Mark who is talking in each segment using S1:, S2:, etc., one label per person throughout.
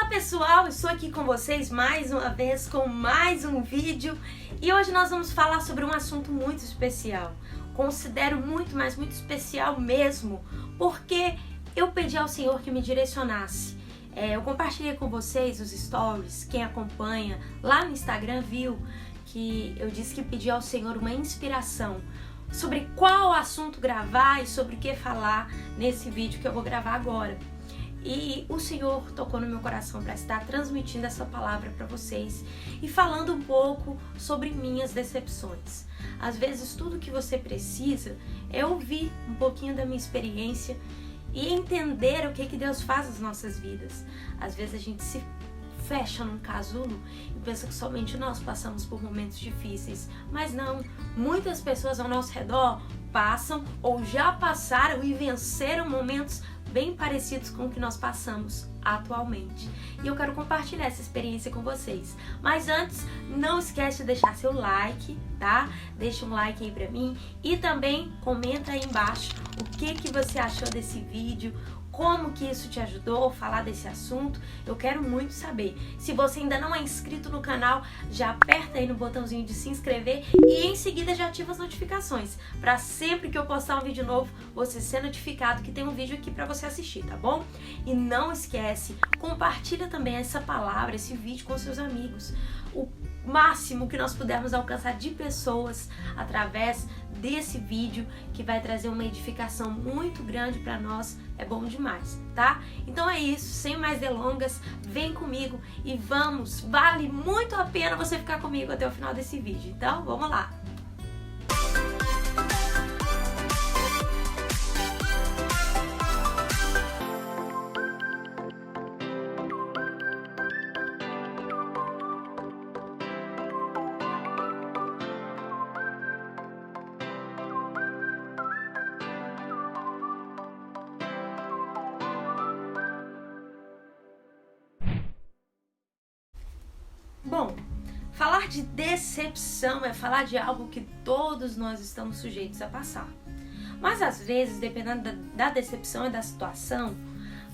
S1: Olá pessoal, estou aqui com vocês mais uma vez com mais um vídeo e hoje nós vamos falar sobre um assunto muito especial. Considero muito, mas muito especial mesmo, porque eu pedi ao Senhor que me direcionasse. Eu compartilhei com vocês os stories, quem acompanha lá no Instagram viu que eu disse que pedi ao Senhor uma inspiração sobre qual assunto gravar e sobre o que falar nesse vídeo que eu vou gravar agora. E o Senhor tocou no meu coração para estar transmitindo essa palavra para vocês e falando um pouco sobre minhas decepções. Às vezes tudo que você precisa é ouvir um pouquinho da minha experiência e entender o que Deus faz nas nossas vidas. Às vezes a gente se fecha num casulo e pensa que somente nós passamos por momentos difíceis, mas não, muitas pessoas ao nosso redor passam ou já passaram e venceram momentos bem parecidos com o que nós passamos atualmente. E eu quero compartilhar essa experiência com vocês. Mas antes, não esquece de deixar seu like, tá? Deixa um like aí pra mim e também comenta aí embaixo o que você achou desse vídeo, como que isso te ajudou a falar desse assunto. Eu quero muito saber. Se você ainda não é inscrito no canal, já aperta aí no botãozinho de se inscrever e em seguida já ativa as notificações, para sempre que eu postar um vídeo novo, você ser notificado que tem um vídeo aqui para você assistir, tá bom? E não esquece, compartilha também essa palavra, esse vídeo com seus amigos. O máximo que nós pudermos alcançar de pessoas através desse vídeo, que vai trazer uma edificação muito grande para nós, é bom demais, tá? Então é isso, sem mais delongas, vem comigo e vamos, vale muito a pena você ficar comigo até o final desse vídeo. Então, vamos lá! Bom, falar de decepção é falar de algo que todos nós estamos sujeitos a passar. Mas às vezes, dependendo da decepção e da situação,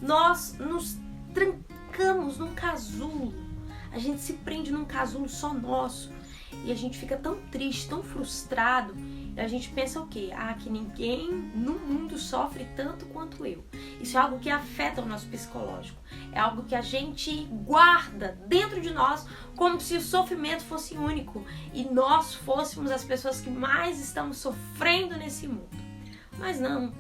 S1: nós nos trancamos num casulo. A gente se prende num casulo só nosso e a gente fica tão triste, tão frustrado. E a gente pensa o quê? Que ninguém no mundo sofre tanto quanto eu. Isso é algo que afeta o nosso psicológico. É algo que a gente guarda dentro de nós como se o sofrimento fosse único e nós fôssemos as pessoas que mais estamos sofrendo nesse mundo. Mas não,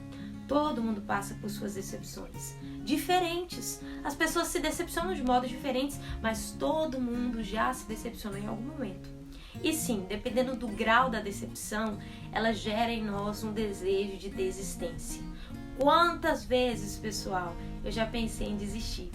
S1: todo mundo passa por suas decepções diferentes. As pessoas se decepcionam de modos diferentes, mas todo mundo já se decepcionou em algum momento. E sim, dependendo do grau da decepção, ela gera em nós um desejo de desistência. Quantas vezes, pessoal, eu já pensei em desistir?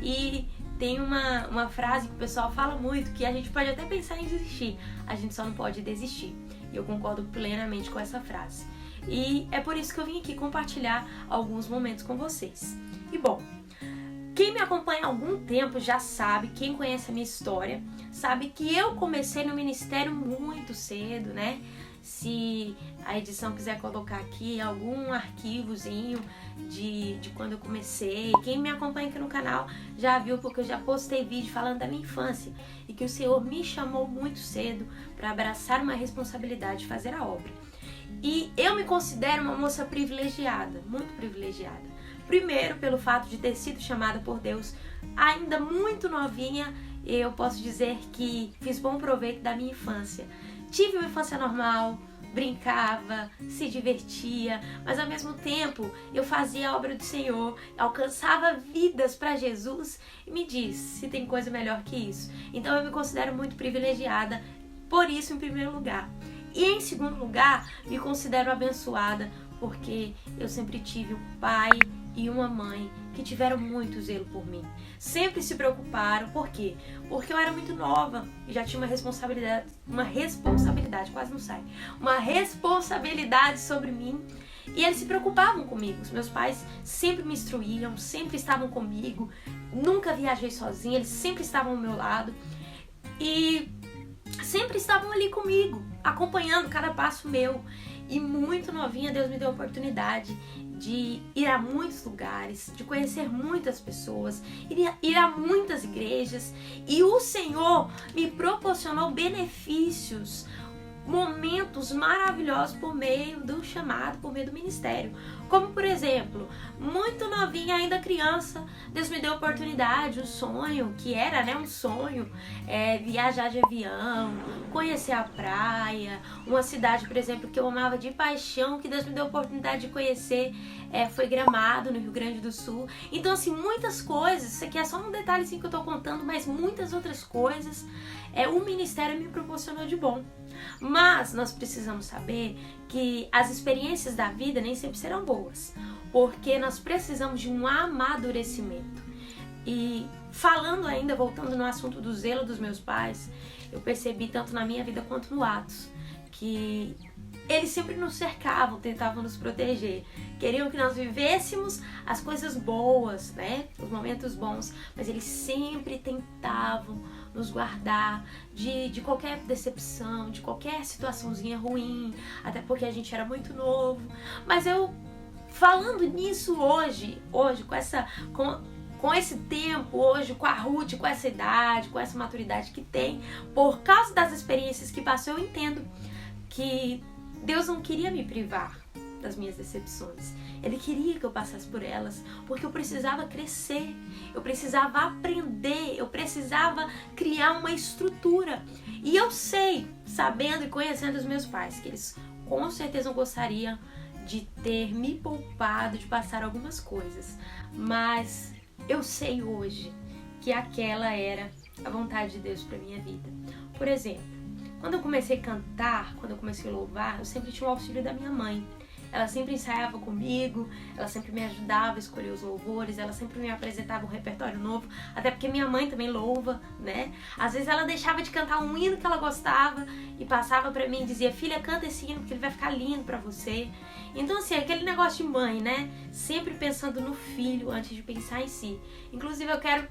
S1: E tem uma frase que o pessoal fala muito, que a gente pode até pensar em desistir, a gente só não pode desistir. E eu concordo plenamente com essa frase. E é por isso que eu vim aqui compartilhar alguns momentos com vocês. E bom, quem me acompanha há algum tempo já sabe, quem conhece a minha história, sabe que eu comecei no ministério muito cedo, né? Se a edição quiser colocar aqui algum arquivozinho de quando eu comecei. Quem me acompanha aqui no canal já viu, porque eu já postei vídeo falando da minha infância e que o Senhor me chamou muito cedo para abraçar uma responsabilidade de fazer a obra. E eu me considero uma moça privilegiada, muito privilegiada. Primeiro, pelo fato de ter sido chamada por Deus ainda muito novinha, eu posso dizer que fiz bom proveito da minha infância. Tive uma infância normal, brincava, se divertia, mas ao mesmo tempo eu fazia a obra do Senhor, alcançava vidas para Jesus e me diz se tem coisa melhor que isso. Então eu me considero muito privilegiada, por isso em primeiro lugar. E em segundo lugar, me considero abençoada, porque eu sempre tive um pai e uma mãe que tiveram muito zelo por mim. Sempre se preocuparam. Por quê? Porque eu era muito nova e já tinha uma responsabilidade, quase não sai, uma responsabilidade sobre mim. E eles se preocupavam comigo. Os meus pais sempre me instruíam, sempre estavam comigo. Nunca viajei sozinha, eles sempre estavam ao meu lado. E sempre estavam ali comigo, acompanhando cada passo meu. E muito novinha, Deus me deu a oportunidade de ir a muitos lugares, de conhecer muitas pessoas, ir a muitas igrejas, e o Senhor me proporcionou benefícios, momentos maravilhosos por meio do chamado, por meio do ministério. Como, por exemplo, muito novinha, ainda criança, Deus me deu a oportunidade, um sonho, que era, né, um sonho, viajar de avião, conhecer a praia, uma cidade, por exemplo, que eu amava de paixão, que Deus me deu a oportunidade de conhecer, foi Gramado, no Rio Grande do Sul. Então, assim, muitas coisas, isso aqui é só um detalhezinho que eu tô contando, mas muitas outras coisas, o ministério me proporcionou de bom. Mas nós precisamos saber que as experiências da vida nem sempre serão boas, porque nós precisamos de um amadurecimento. E falando ainda, voltando no assunto do zelo dos meus pais, eu percebi tanto na minha vida quanto no Atos, que eles sempre nos cercavam, tentavam nos proteger, queriam que nós vivêssemos as coisas boas, né? Os momentos bons, mas eles sempre tentavam nos guardar de qualquer decepção, de qualquer situaçãozinha ruim, até porque a gente era muito novo. Mas eu, falando nisso hoje com esse tempo, hoje, com a Ruth, com essa idade, com essa maturidade que tem, por causa das experiências que passou, eu entendo que Deus não queria me privar das minhas decepções. Ele queria que eu passasse por elas, porque eu precisava crescer, eu precisava aprender, eu precisava criar uma estrutura. E eu sei, sabendo e conhecendo os meus pais, que eles com certeza gostariam de ter me poupado de passar algumas coisas. Mas eu sei hoje que aquela era a vontade de Deus para minha vida. Por exemplo, quando eu comecei a cantar, quando eu comecei a louvar, eu sempre tinha o auxílio da minha mãe. Ela sempre ensaiava comigo, ela sempre me ajudava a escolher os louvores, ela sempre me apresentava um repertório novo, até porque minha mãe também louva, né? Às vezes ela deixava de cantar um hino que ela gostava e passava pra mim e dizia: filha, canta esse hino porque ele vai ficar lindo pra você. Então, assim, aquele negócio de mãe, né? Sempre pensando no filho antes de pensar em si. Inclusive, eu quero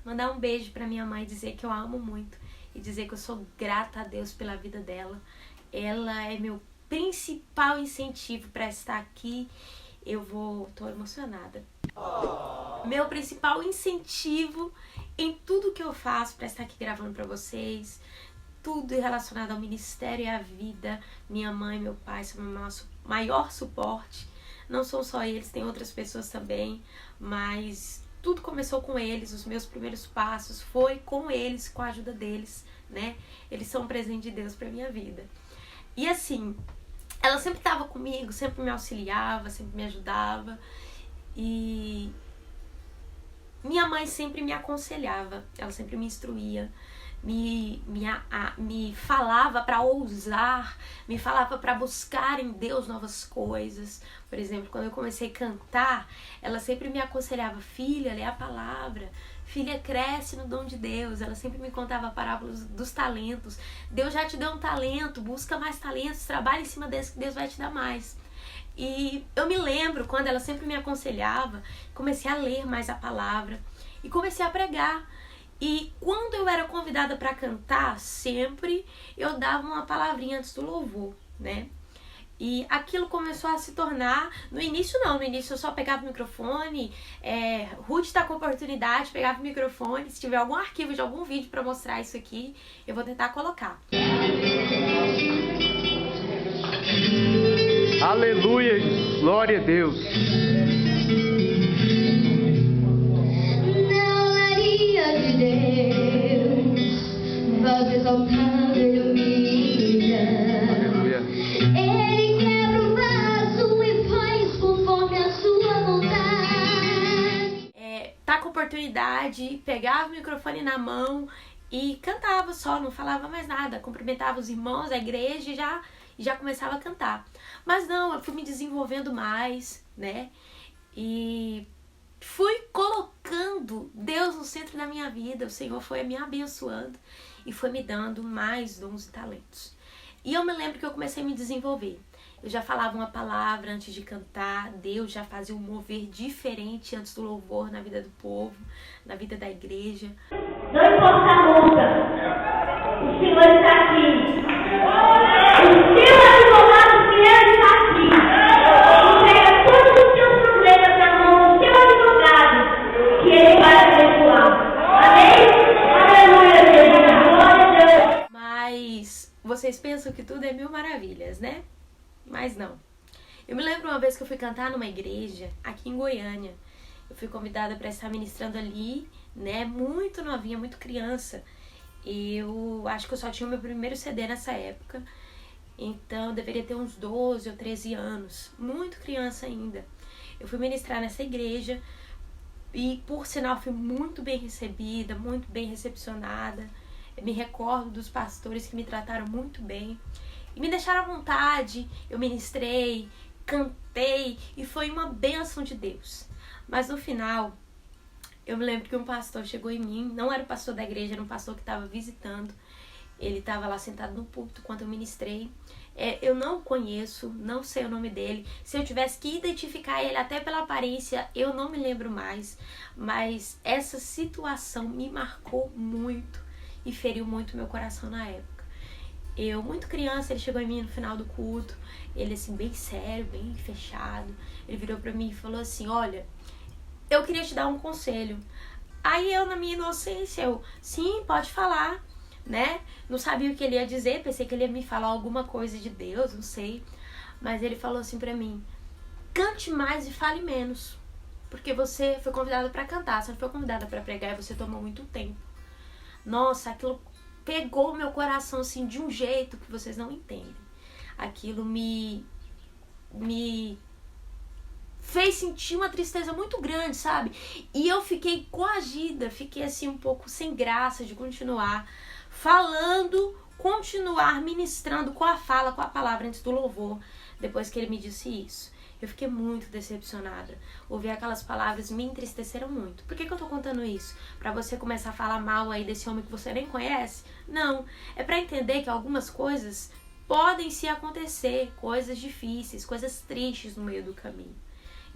S1: mandar um beijo pra minha mãe, dizer que eu a amo muito e dizer que eu sou grata a Deus pela vida dela. Ela é meu principal incentivo para estar aqui. Tô emocionada. Meu principal incentivo em tudo que eu faço para estar aqui gravando para vocês, tudo relacionado ao ministério e à vida. Minha mãe e meu pai são o meu maior suporte. Não são só eles, tem outras pessoas também, mas tudo começou com eles. Os meus primeiros passos foi com eles, com a ajuda deles, né? Eles são um presente de Deus para minha vida. E assim, ela sempre estava comigo, sempre me auxiliava, sempre me ajudava. E minha mãe sempre me aconselhava, ela sempre me instruía, me falava para ousar, me falava para buscar em Deus novas coisas. Por exemplo, quando eu comecei a cantar, ela sempre me aconselhava: filha, lê a palavra. Filha, cresce no dom de Deus. Ela sempre me contava parábolas dos talentos. Deus já te deu um talento, busca mais talentos, trabalha em cima desse que Deus vai te dar mais. E eu me lembro quando ela sempre me aconselhava, comecei a ler mais a palavra e comecei a pregar. E quando eu era convidada para cantar, sempre eu dava uma palavrinha antes do louvor, né? E aquilo começou a se tornar... No início não, no início eu só pegava o microfone, Ruth tá com oportunidade, pegava o microfone, se tiver algum arquivo de algum vídeo para mostrar isso aqui, eu vou tentar colocar.
S2: Aleluia, glória a Deus.
S3: Na olaria de Deus, voz exaltada ilumina.
S2: Aleluia.
S3: Ele quebra o vaso e faz conforme a sua vontade.
S1: Tá com oportunidade, pegava o microfone na mão e cantava só, não falava mais nada. Cumprimentava os irmãos, a igreja e já começava a cantar. Mas não, eu fui me desenvolvendo mais, né? E fui colocando Deus no centro da minha vida. O Senhor foi me abençoando e foi me dando mais dons e talentos. E eu me lembro que eu comecei a me desenvolver. Eu já falava uma palavra antes de cantar, Deus já fazia um mover diferente antes do louvor na vida do povo, na vida da igreja.
S4: Não importa a luta, o Senhor está aqui. O seu advogado fiel está aqui. Entrega todos
S1: vocês pensam que tudo é mil maravilhas, né? Mas não. Eu me lembro uma vez que eu fui cantar numa igreja aqui em Goiânia. Eu fui convidada para estar ministrando ali, né? Muito novinha, muito criança. Eu acho que eu só tinha o meu primeiro CD nessa época. Então eu deveria ter uns 12 ou 13 anos. Muito criança ainda. Eu fui ministrar nessa igreja e, por sinal, fui muito bem recebida, muito bem recepcionada. Eu me recordo dos pastores que me trataram muito bem e me deixaram à vontade. Eu ministrei, cantei e foi uma bênção de Deus. Mas no final, eu me lembro que um pastor chegou em mim, não era o pastor da igreja, era um pastor que estava visitando. Ele estava lá sentado no púlpito quando eu ministrei. Eu não conheço, não sei o nome dele. Se eu tivesse que identificar ele até pela aparência, eu não me lembro mais. Mas essa situação me marcou muito e feriu muito meu coração na época. Eu, muito criança, ele chegou em mim no final do culto. Ele assim, bem sério, bem fechado. Ele virou pra mim e falou assim: olha, eu queria te dar um conselho. Aí eu, na minha inocência, sim, pode falar, né? Não sabia o que ele ia dizer, pensei que ele ia me falar alguma coisa de Deus, não sei. Mas ele falou assim pra mim: cante mais e fale menos. Porque você foi convidada pra cantar, você não foi convidada pra pregar e você tomou muito tempo. Nossa, aquilo pegou meu coração assim de um jeito que vocês não entendem. Aquilo me fez sentir uma tristeza muito grande, sabe? E eu fiquei coagida, fiquei assim um pouco sem graça de continuar falando, continuar ministrando com a fala, com a palavra antes do louvor, depois que ele me disse isso. Eu fiquei muito decepcionada. Ouvir aquelas palavras me entristeceram muito. Por que eu tô contando isso? Pra você começar a falar mal aí desse homem que você nem conhece? Não. É pra entender que algumas coisas podem se acontecer, coisas difíceis, coisas tristes no meio do caminho.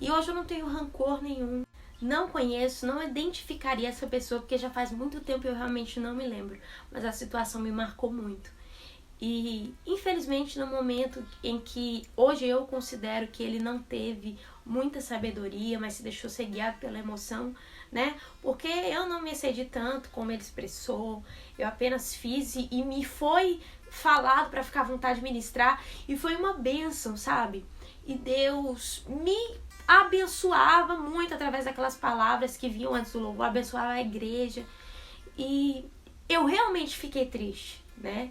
S1: E hoje eu não tenho rancor nenhum. Não conheço, não identificaria essa pessoa, porque já faz muito tempo e eu realmente não me lembro. Mas a situação me marcou muito. E, infelizmente, no momento em que hoje eu considero que ele não teve muita sabedoria, mas se deixou ser guiado pela emoção, né? Porque eu não me excedi tanto como ele expressou, eu apenas fiz e me foi falado para ficar à vontade de ministrar, e foi uma bênção, sabe? E Deus me abençoava muito através daquelas palavras que vinham antes do louvor, abençoava a igreja, e eu realmente fiquei triste, né?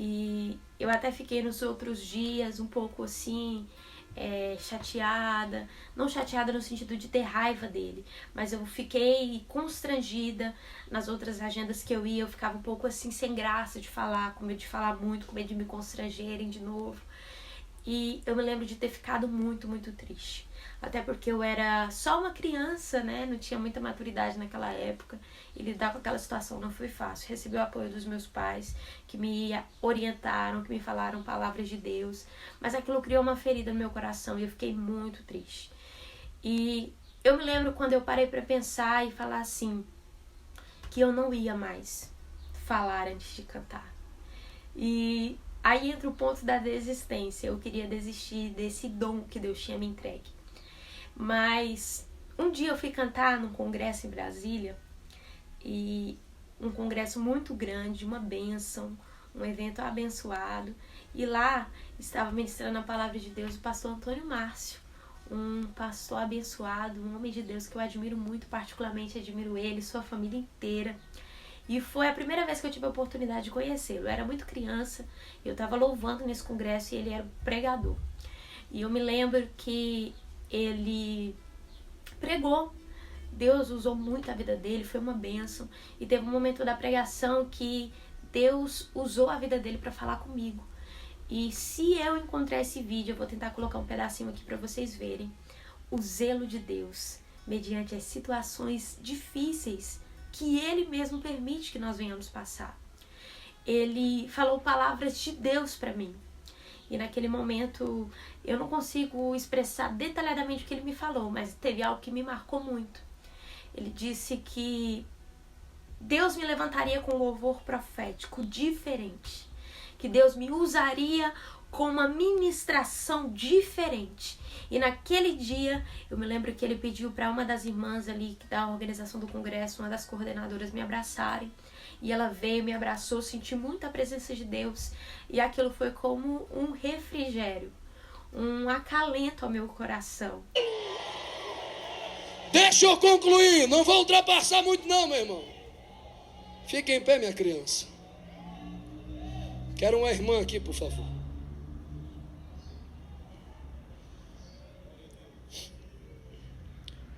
S1: E eu até fiquei nos outros dias um pouco assim, chateada. Não chateada no sentido de ter raiva dele, mas eu fiquei constrangida. Nas outras agendas que eu ia, eu ficava um pouco assim sem graça de falar, com medo de falar muito, com medo de me constrangerem de novo. E eu me lembro de ter ficado muito, muito triste. Até porque eu era só uma criança, né? Não tinha muita maturidade naquela época. E lidar com aquela situação não foi fácil. Recebi o apoio dos meus pais, que me orientaram, que me falaram palavras de Deus. Mas aquilo criou uma ferida no meu coração e eu fiquei muito triste. E eu me lembro quando eu parei para pensar e falar assim, que eu não ia mais falar antes de cantar. E aí entra o ponto da desistência. Eu queria desistir desse dom que Deus tinha me entregue. Mas um dia eu fui cantar num congresso em Brasília, e um congresso muito grande, uma bênção, um evento abençoado, e lá estava ministrando a palavra de Deus o pastor Antônio Márcio, um pastor abençoado, um homem de Deus que eu admiro muito, particularmente admiro ele, sua família inteira. E foi a primeira vez que eu tive a oportunidade de conhecê-lo. Eu era muito criança, eu estava louvando nesse congresso e ele era o pregador. E eu me lembro que ele pregou. Deus usou muito a vida dele, foi uma bênção. E teve um momento da pregação que Deus usou a vida dele para falar comigo. E se eu encontrar esse vídeo, eu vou tentar colocar um pedacinho aqui para vocês verem o zelo de Deus mediante as situações difíceis que ele mesmo permite que nós venhamos passar. Ele falou palavras de Deus para mim. E naquele momento eu não consigo expressar detalhadamente o que ele me falou, mas teve algo que me marcou muito. Ele disse que Deus me levantaria com um louvor profético diferente, que Deus me usaria com uma ministração diferente. E naquele dia, eu me lembro que ele pediu para uma das irmãs ali da organização do congresso, uma das coordenadoras, me abraçarem. E ela veio, me abraçou, senti muita presença de Deus. E aquilo foi como um refrigério, um acalento ao meu coração.
S5: Deixa eu concluir, não vou ultrapassar muito não, meu irmão. Fique em pé, minha criança. Quero uma irmã aqui, por favor.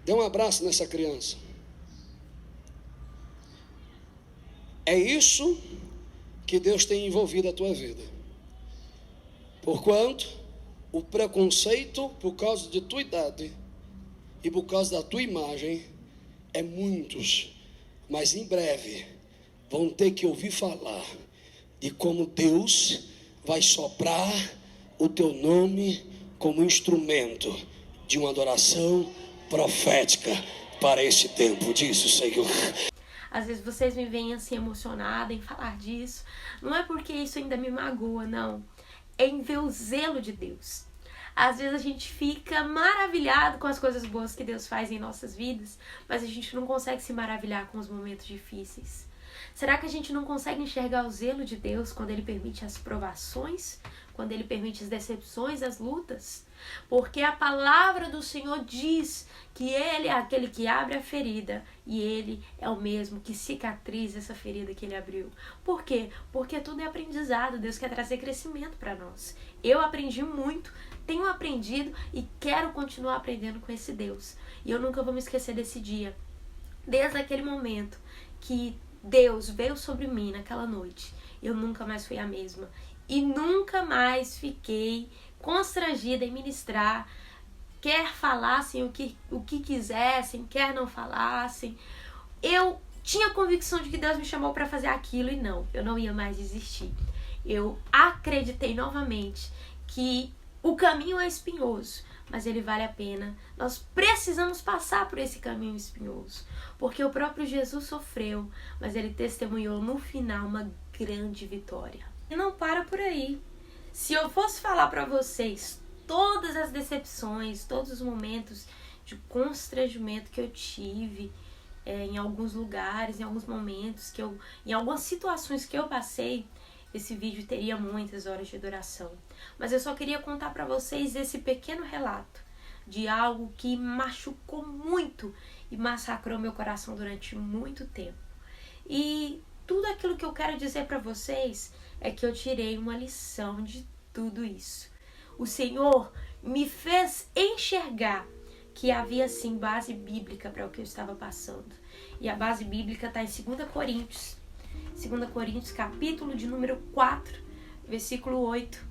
S5: Dê um abraço nessa criança. É isso que Deus tem envolvido a tua vida. Porquanto o preconceito por causa de tua idade e por causa da tua imagem é muitos, mas em breve vão ter que ouvir falar de como Deus vai soprar o teu nome como instrumento de uma adoração profética para esse tempo, diz o Senhor.
S1: Às vezes vocês me veem assim emocionada em falar disso. Não é porque isso ainda me magoa, não. É em ver o zelo de Deus. Às vezes a gente fica maravilhado com as coisas boas que Deus faz em nossas vidas, mas a gente não consegue se maravilhar com os momentos difíceis. Será que a gente não consegue enxergar o zelo de Deus quando Ele permite as provações, quando Ele permite as decepções, as lutas? Porque a palavra do Senhor diz que Ele é aquele que abre a ferida e Ele é o mesmo que cicatriza essa ferida que Ele abriu. Por quê? Porque tudo é aprendizado. Deus quer trazer crescimento para nós. Eu aprendi muito, tenho aprendido e quero continuar aprendendo com esse Deus. E eu nunca vou me esquecer desse dia. Desde aquele momento que Deus veio sobre mim naquela noite, eu nunca mais fui a mesma. E nunca mais fiquei constrangida em ministrar, quer falassem o que quisessem, quer não falassem. Eu tinha a convicção de que Deus me chamou para fazer aquilo e não, eu não ia mais desistir. Eu acreditei novamente que o caminho é espinhoso, mas ele vale a pena. Nós precisamos passar por esse caminho espinhoso, porque o próprio Jesus sofreu, mas ele testemunhou no final uma grande vitória. E não para por aí. Se eu fosse falar para vocês todas as decepções, todos os momentos de constrangimento que eu tive em alguns lugares, em alguns momentos, em algumas situações que eu passei, esse vídeo teria muitas horas de duração. Mas eu só queria contar para vocês esse pequeno relato de algo que machucou muito e massacrou meu coração durante muito tempo. E tudo aquilo que eu quero dizer para vocês é que eu tirei uma lição de tudo isso. O Senhor me fez enxergar que havia sim base bíblica para o que eu estava passando. E a base bíblica está em 2 Coríntios. 2 Coríntios, capítulo de número 4, versículo 8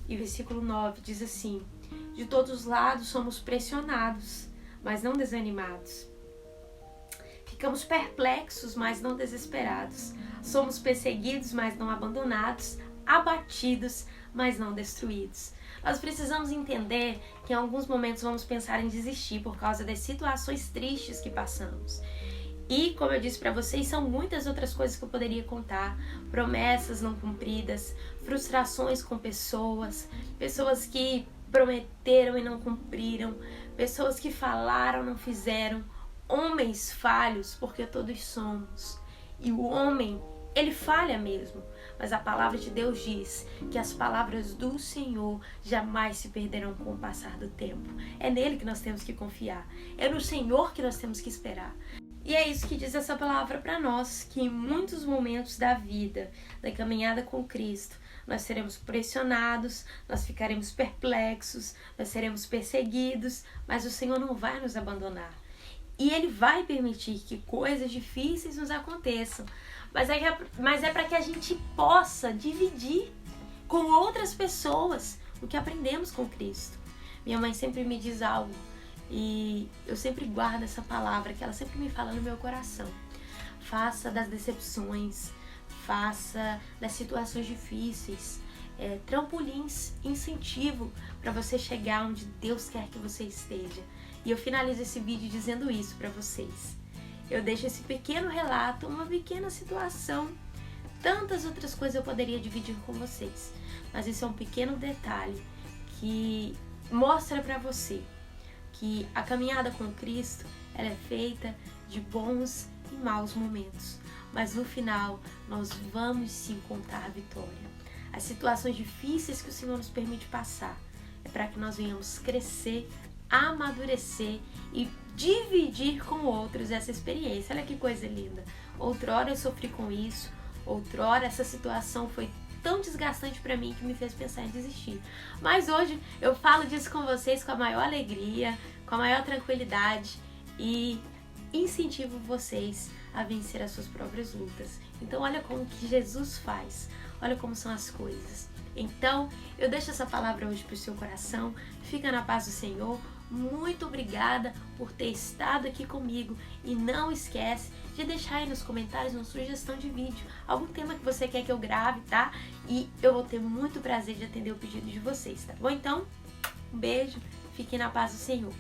S1: e versículo 9, diz assim: de todos os lados somos pressionados, mas não desanimados. Ficamos perplexos, mas não desesperados. Somos perseguidos, mas não abandonados. Abatidos, mas não destruídos. Nós precisamos entender que em alguns momentos vamos pensar em desistir por causa das situações tristes que passamos. E, como eu disse para vocês, são muitas outras coisas que eu poderia contar. Promessas não cumpridas, frustrações com pessoas que prometeram e não cumpriram, pessoas que falaram e não fizeram, homens falhos, porque todos somos. E o homem, ele falha mesmo. Mas a palavra de Deus diz que as palavras do Senhor jamais se perderão com o passar do tempo. É nele que nós temos que confiar. É no Senhor que nós temos que esperar. E é isso que diz essa palavra para nós, que em muitos momentos da vida, da caminhada com Cristo, nós seremos pressionados, nós ficaremos perplexos, nós seremos perseguidos, mas o Senhor não vai nos abandonar. E Ele vai permitir que coisas difíceis nos aconteçam, mas é para que a gente possa dividir com outras pessoas o que aprendemos com Cristo. Minha mãe sempre me diz algo, e eu sempre guardo essa palavra que ela sempre me fala no meu coração. Faça das decepções, faça das situações difíceis trampolins, incentivo para você chegar onde Deus quer que você esteja. E eu finalizo esse vídeo dizendo isso para vocês. Eu deixo esse pequeno relato, uma pequena situação tantas outras coisas eu poderia dividir com vocês. Mas esse é um pequeno detalhe que mostra para você que a caminhada com Cristo, ela é feita de bons e maus momentos. Mas no final, nós vamos sim contar a vitória. As situações difíceis que o Senhor nos permite passar é para que nós venhamos crescer, amadurecer e dividir com outros essa experiência. Olha que coisa linda. Outrora eu sofri com isso, outrora essa situação foi tão desgastante para mim que me fez pensar em desistir. Mas hoje eu falo disso com vocês com a maior alegria, com a maior tranquilidade e incentivo vocês a vencer as suas próprias lutas. Então olha como que Jesus faz, olha como são as coisas. Então eu deixo essa palavra hoje para o seu coração, fica na paz do Senhor. Muito obrigada por ter estado aqui comigo e não esquece de deixar aí nos comentários uma sugestão de vídeo, algum tema que você quer que eu grave, tá? E eu vou ter muito prazer de atender o pedido de vocês, tá bom? Então, um beijo, fique na paz do Senhor.